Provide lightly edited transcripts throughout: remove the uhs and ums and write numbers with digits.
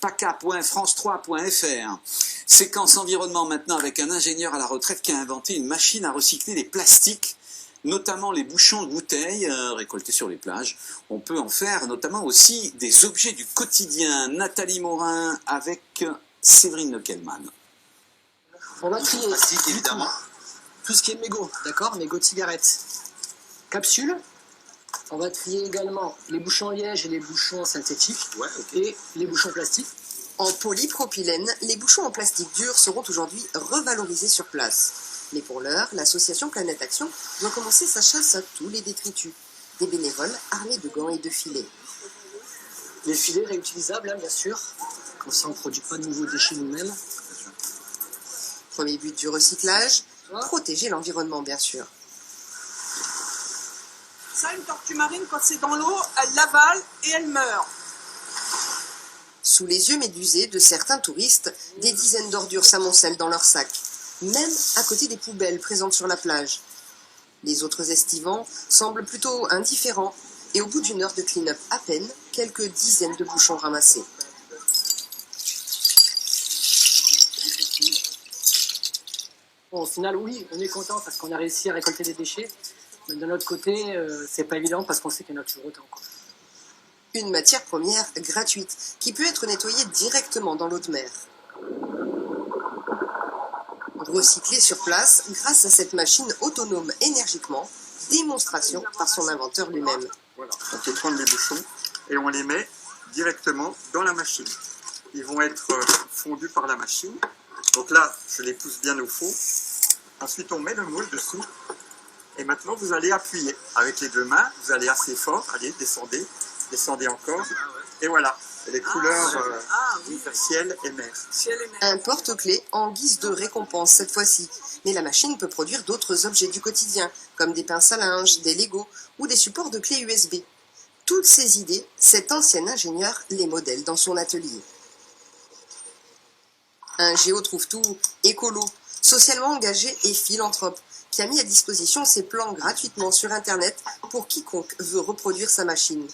paca.france3.fr. Séquence environnement maintenant avec un ingénieur à la retraite qui a inventé une machine à recycler les plastiques, notamment les bouchons de bouteilles récoltés sur les plages. On peut en faire notamment aussi des objets du quotidien. Nathalie Morin avec Séverine Leckelman. On va trier plastique, évidemment. Tout ce qui est mégots, d'accord, mégots de cigarettes. Capsules. On va trier également les bouchons liège et les bouchons synthétiques, et les bouchons plastiques. En polypropylène, les bouchons en plastique dur seront aujourd'hui revalorisés sur place. Mais pour l'heure, l'association Planète Action doit commencer sa chasse à tous les détritus. Des bénévoles armés de gants et de filets. Les filets réutilisables, hein, bien sûr. Comme ça, on ne produit pas de nouveaux déchets nous-mêmes. Premier but du recyclage, protéger l'environnement, bien sûr. Ça, une tortue marine, quand c'est dans l'eau, elle l'avale et elle meurt. Sous les yeux médusés de certains touristes, des dizaines d'ordures s'amoncellent dans leurs sacs, même à côté des poubelles présentes sur la plage. Les autres estivants semblent plutôt indifférents, et au bout d'une heure de clean-up à peine, quelques dizaines de bouchons ramassés. Bon, au final, oui, on est content parce qu'on a réussi à récolter des déchets. Mais de l'autre côté, c'est pas évident parce qu'on sait qu'il y en a toujours autant, quoi. Une matière première gratuite qui peut être nettoyée directement dans l'eau de mer. Recyclée sur place grâce à cette machine autonome énergiquement, démonstration par son inventeur lui-même. Voilà. On peut prendre les bouchons et on les met directement dans la machine. Ils vont être fondus par la machine. Donc là, je les pousse bien au fond. Ensuite, on met le moule dessous. Et maintenant, vous allez appuyer avec les deux mains. Vous allez assez fort. Allez, descendez. Descendez encore. Et voilà. Les couleurs ciel et mer. Un porte-clés en guise de récompense cette fois-ci. Mais la machine peut produire d'autres objets du quotidien, comme des pinces à linge, des Legos ou des supports de clés USB. Toutes ces idées, cet ancien ingénieur les modèle dans son atelier. Un géo trouve tout écolo, socialement engagé et philanthrope, qui a mis à disposition ses plans gratuitement sur Internet pour quiconque veut reproduire sa machine.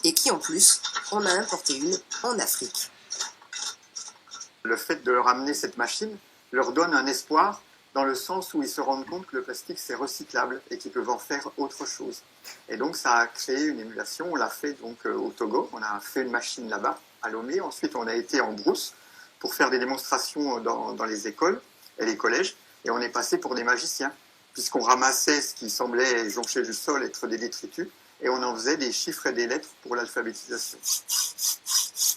Et qui en plus en a importé une en Afrique. Le fait de ramener cette machine leur donne un espoir dans le sens où ils se rendent compte que le plastique c'est recyclable et qu'ils peuvent en faire autre chose. Et donc ça a créé une émulation, on l'a fait donc au Togo, on a fait une machine là-bas à Lomé, ensuite on a été en brousse pour faire des démonstrations dans les écoles et les collèges et on est passé pour des magiciens puisqu'on ramassait ce qui semblait joncher du sol être des détritus et on en faisait des chiffres et des lettres pour l'alphabétisation.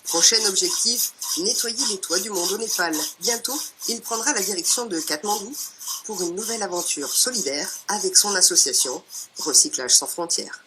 Prochain objectif, nettoyer les toits du monde au Népal. Bientôt, il prendra la direction de Katmandou pour une nouvelle aventure solidaire avec son association Recyclage sans frontières.